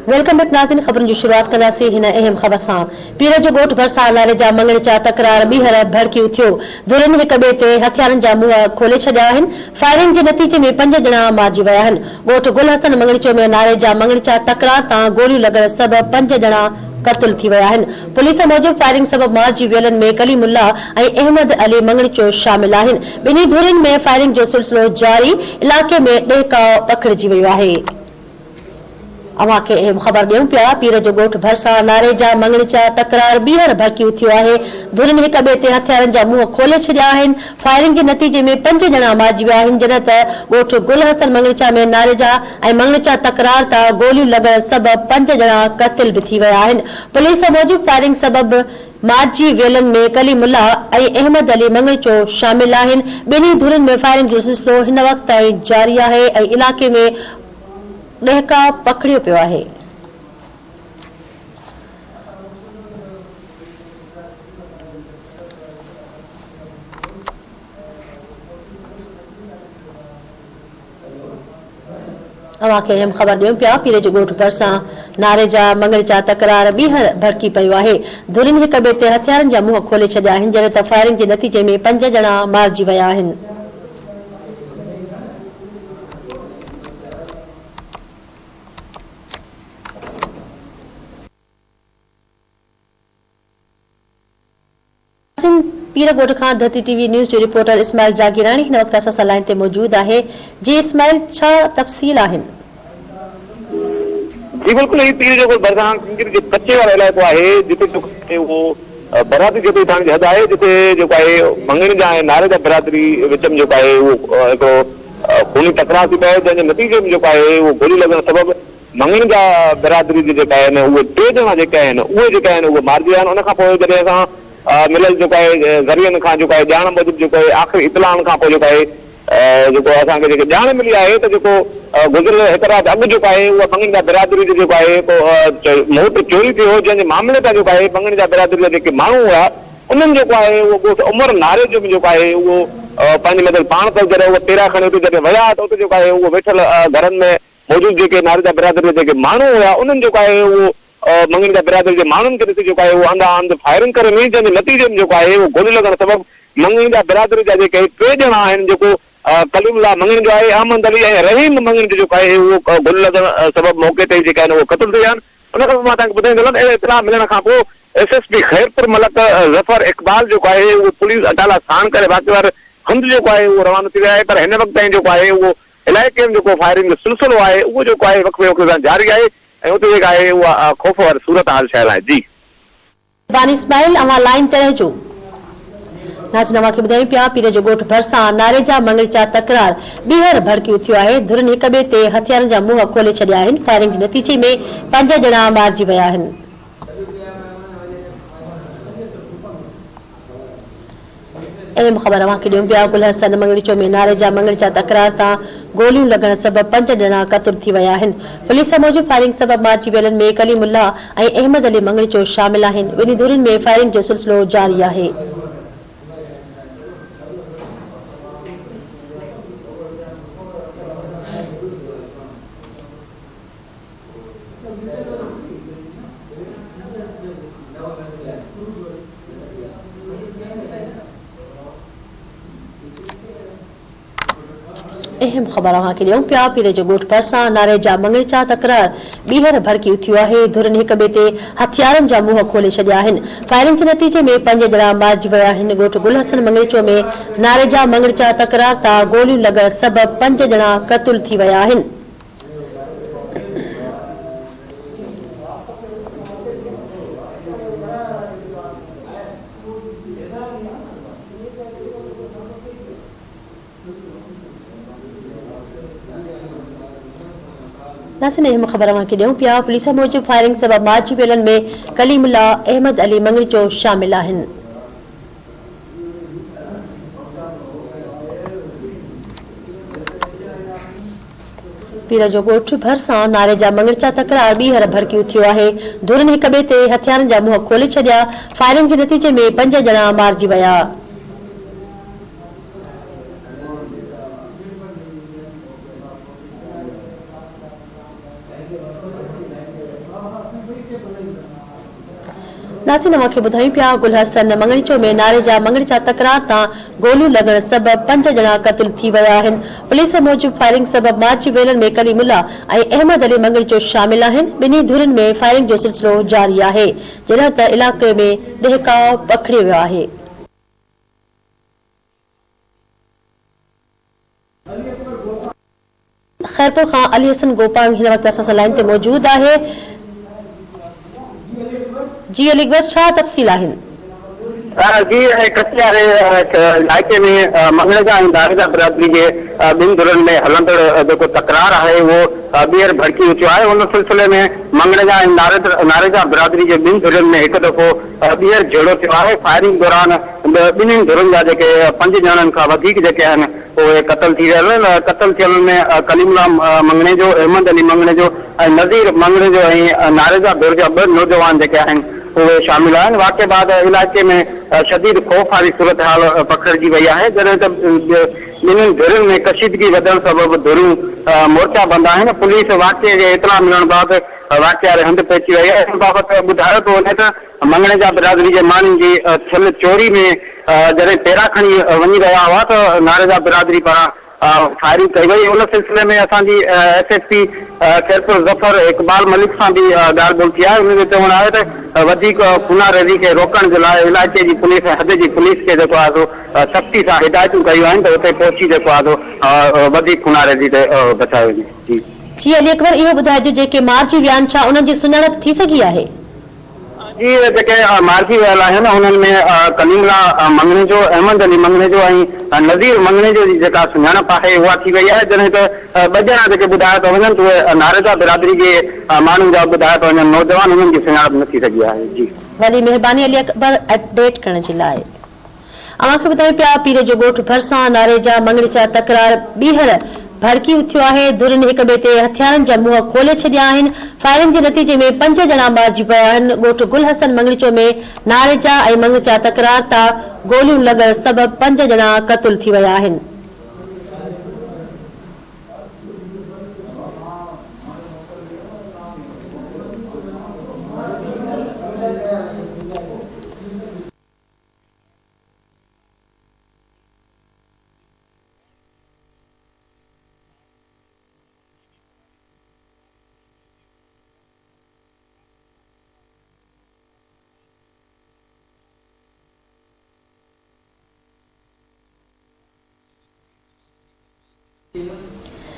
Welcome back नाज़रीन। ख़बरुनि जी शुरुआत कंदासीं हिन अहम ख़बर सां। पीर जो ॻोठ भरिसां नाले जा मंगणचा तकरार ॿीहर भड़कियूं थियो। धुरियुनि हिक ॿिए ते हथियारनि जा मुंहं खोले छॾिया आहिनि। फायरिंग जे नतीजे में 5 ॼणा मारिजी विया आहिनि। ॻोठ गुल हसन मंगणचो में नाले जा मंगणचा तकरार तां गोलियूं लॻण सबबि 5 ॼणा क़त्ल थी विया आहिनि। पुलिस मूजिबि फायरिंग सबबि मारिजी वियलनि में कलीमुल्ला ऐं अहमद अली मंगणचो शामिल आहिनि। ॿिन्ही धुरियुनि में फायरिंग जो सिलसिलो जारी। इलाइक़े में ॾहकाउ पखिड़िजी वियो आहे। अवां खे अहम ख़बर ॾियूं पिया। पीर जो ॻोठ भरिसां नारे जा मंगणचा तकरार ॿीहर भड़कियूं थियो आहे। धुरियुनि हिक ॿिए ते हथियारनि जा मुंहं खोले छॾिया आहिनि। फायरिंग जे नतीजे में 5 ॼणा मारिजी विया आहिनि, जॾहिं त ॻोठ गुल हसन मंगणचा में नारे जा ऐं मंगणचा तकरार तां गोलियूं लॻण सबबि 5 ॼणा क़त्ल बि थी विया आहिनि। पुलिस मूजिबि फायरिंग सबबि मारिजी वियलनि में कलीमुल्ला ऐं अहमद अली मंगणचो शामिल आहिनि। ॿिन्ही धुरियुनि में फायरिंग जो सिलसिलो हिन वक़्त ताईं जारी आहे ऐं इलाइक़े में ॾहकाउ पखिड़ियो पियो आहे। अवां खे अहम ख़बर ॾियूं पिया। पीर जो ॻोठ भरिसां नारे जा मंगणचा तकरार ॿीहर भड़की पियो आहे। धुरियुनि हिक ॿिए ते हथियारनि जा मुंहं खोले छॾिया आहिनि, जॾहिं त फायरिंग जे नतीजे में 5 ॼणा मारिजी विया आहिनि। पीर ॻोठ खां धरती टीवी न्यूज़ जो रिपोर्टर इस्माइल जागीरानी हिन वक़्तु असां सां लाइन ते मौजूद आहे। जी इस्माइल, छा तफ़सील आहिनि? जी बिल्कुल, ये पीर जो भरिसां जो कच्चे वारो इलाइक़ो आहे, जिते वो बरादरी जेको थाणे जी हद आहे, जिते जेको आहे मंगणी जा ऐं नारे जा बिरादरी विच में जेको आहे उहो हिकिड़ो खूनी टकराव थी पए, जंहिंजे नतीजे में जेको आहे उहो गोली लॻण सबबि मंगणी जा बिरादरी जी जेका आहिनि उहे 3 ॼणा जेके आहिनि उहे मारिजी विया आहिनि। उन खां पोइ जॾहिं असां मिलियल जेको आहे ज़रियनि खां जेको आहे ॼाण मूजिबि जेको आहे आख़िरी इतलाहनि खां पोइ जेको आहे जेको असांखे जेके ॼाण मिली आहे त जेको गुज़िरियल 1 राति अॻु जेको आहे उहा मंगणी जा बिरादरी जो जेको आहे मोट चोरी थियो, जंहिंजे मामले तां जेको आहे मंगणी जा बिरादरी जा जेके माण्हू हुआ उन्हनि जेको आहे उहो ॻोठ उमर नारे जो बि जेको आहे उहो पंहिंजे मतिलबु पाण त जॾहिं उहो तेरा खणी उते जॾहिं विया त उते जेको आहे उहो वेठल घरनि में मौजूदु जेके नारे जा बिरादरी जा जेके माण्हू हुआ उन्हनि जेको आहे उहो मंगणी जा बिरादरी जे माण्हुनि खे ॾिसी जेको आहे उहो अंधा अंध फायरिंग करे वई, जंहिंजे नतीजे में जेको आहे उहो गोली लॻण सबबि मंगणी जा बिरादरी जा जेके 3 ॼणा आहिनि, जेको कलीमुल्ला मंगणी जो आहे, अहमद अली ऐं रहीम मंगणी जो जेको आहे उहो गोली लॻण सबबि मौक़े ते जेके आहिनि उहो क़त्ल थी विया आहिनि। उन खां पोइ मां तव्हांखे ॿुधाईंदुमि, अहिड़े इतलाह मिलण खां पोइ SSP खैरपुर मलक ज़फर इक़बाल जेको आहे उहो पुलिस अटाला साण करे बाक़ी हंधि जेको आहे उहो रवानो थी विया आहे। पर हिन वक़्तु ताईं जेको आहे उहो इलाइक़े में जेको फायरिंग जो सिलसिलो आहे उहो जेको आहे वक़्फ़े वक़्फ़े सां जारी आहे ऐं उते जेका आहे उहा ख़ौफ़ वारी सूरत हाल ठहियल आहे। जी बानी इस्माइल, अवां लाइन ते रहिजो। नाज़रीन, अवां खे ॿुधायूं पिया पीर जो ॻोठ भरिसां नारे जा मंगणचा तकरार ॿीहर भड़कियूं थियो आहे। धुरियुनि हिक ॿिए ते हथियारनि जा मुंहं खोले छॾिया आहिनि। फायरिंग जे नतीजे में 5 ॼणा मारिजी विया आहिनि। अहम ख़बर अवां खे ॾियूं पिया। गुल हसन मंगणचो में नारे जा मंगणचा तकरार तां गोलियूं लॻण सबबि 5 ॼणा क़त्ल थी विया आहिनि। पुलिस मूजिबि फायरिंग सबबि मारिजी वियलनि में कलीमुल्ला ऐं अहमद अली मंगणचो शामिल आहिनि। ॿिन्ही धुरियुनि में फायरिंग जो सिलसिलो जारी आहे। अहम ख़बर अवां खे ॾियूं पिया। पीर जो ॻोठ भरिसां नारे जा मंगणचा तकरार ॿीहर भड़कियूं थियो आहे। धुरियुनि हिक ॿिए ते हथियारनि जा मुंहं खोले छॾिया आहिनि। फायरिंग जे नतीजे में 5 ॼणा मारिजी विया आहिनि। ॻोठ गुल हसन मंगणचो में नारे जा मंगणचा तकरार तां गोलियूं लॻण सबबि 5 ॼणा क़त्ल थी विया आहिनि। नाज़रीन, अहम ख़बर अवां खे ॾियूं पिया। पुलिस मूजिबि फायरिंग सबबि मारिजी वियलनि में कलीमुल्ला, अहमद अली मंगणचो शामिल आहिनि। पीर जो ॻोठ भरिसां नारे जा मंगणचा तकरार ॿीहर भड़कियूं थियो आहे। धुरियुनि हिक ॿिए ते हथियारनि जा मुंहं खोले छॾिया। फायरिंग जे नतीजे में 5 ॼणा मारिजी विया। नासिन अवां खे ॿुधायूं पिया गुल हसन मंगणीचो में नारे जा मंगणीचा तकरार तां गोलियूं लॻण सबबि 5 ॼणा क़तल थी विया आहिनि। पुलिस मूजिबि फायरिंग सबबि मार्ची वेलनि में कलीमुल्ला ऐं अहमद अली मंगणीचो शामिल आहिनि। ॿिन्ही धुरियुनि में फायरिंग जो सिलसिलो जारी आहे, जॾहिं त इलाइक़े में ॾहिकाउ पखिड़ियो वियो आहे। खैरपुर खां अली हसन गोपांग हिन वक़्तु असां सां लाइन ते मौजूद आहे। जी अली अकबर, छा तफ़सील आहिनि? जी कच्चे वारे इलाइक़े में मंगणजा ऐं दारेजा बिरादरी जे ॿिनि धुरनि में हलंदड़ जेको तकरार आहे उहो ॿीहर भड़की उथियो आहे। उन सिलसिले में मंगणजा ऐं नारेजा बिरादरी जे ॿिनि धुरनि में हिकु दफ़ो ॿीहर झेड़ो थियो आहे। फायरिंग दौरान ॿिन्हिनि धुरनि जा जेके 5 ॼणनि खां वधीक जेके आहिनि उहे क़तल थी विया आहिनि। क़तल थियल में कलीमुल्ला मंगणे जो, अहमद अली मंगणे जो ऐं नज़ीर मंगणे जो ऐं नारेजा धुर जा 2 नौजवान जेके आहिनि उहे शामिल आहिनि। वाक़े बाद इलाइक़े में शदीद ख़ौफ़ वारी सूरत हाल पखिड़िजी वई आहे, जॾहिं त ॿिन्हिनि धुरियुनि में कशीदगी वधण सबबि धुरियूं मोर्चा बंदि आहिनि। पुलिस वाक़े जे इतला मिलण बाबति वाक़े वारे हंधि पहुची वई आहे। इन बाबति ॿुधायो थो वञे त मंगणजा बिरादरी जे माण्हुनि जी थियल चोरी में जॾहिं पेरा खणी वञी रहिया हुआ त नारेजा बिरादरी पारां फायरिंग कई वई। उन सिलसिले में असांजी SSP खैरपुर ज़फर इकबाल मलिक सां बि ॻाल्हि ॿोल थी आहे। उनजो चवणु आहे त वधीक खूनारेज़ी खे रोकण जे लाइ इलाइक़े जी पुलिस ऐं हद जी पुलिस खे जेको आहे सो सख़्ती सां हिदायतूं कयूं आहिनि त उते पहुची जेको आहे सो वधीक खूनारेज़ी ते बचायो वञे। जी अली अकबर, इहो ॿुधाइजो जेके मारिजी विया आहिनि छा उन्हनि जी सुञाणप थी सघी आहे? जी जेके मारिजी वियल आहिनि हुननि में कलीमुल्ला मंगणे जो, अहमद अली मंगणे जो ऐं नज़ीर मंगणे जो जेका सुञाणप आहे उहा थी वई आहे। जॾहिं त 2 ॼणा जेके ॿुधाया था वञनि त उहे नारेजा बिरादरी जे माण्हुनि जा ॿुधाया था वञनि नौजवान, उन्हनि जी सुञाणप न थी सघी आहे। जी वॾी महिरबानी अली अकबर अपडेट करण जे लाइ। अवां खे ॿुधायूं पिया पीरे जो ॻोठ भरिसां नारे जा मंगणीचा तकरार ॿीहर भड़की उथियो आहे। धुरियुनि हिक ॿिए ते हथियारनि जा मुंहं खोले छॾिया आहिनि। फायरिंग जे नतीजे में 5 ॼणा मारिजी विया आहिनि। ॻोठ गुल हसन मंगणीचो में नारेजा ऐं मंगणीचा तकरार तां गोलियूं लॻण सबबि 5 ॼणा क़तल थी विया आहिनि।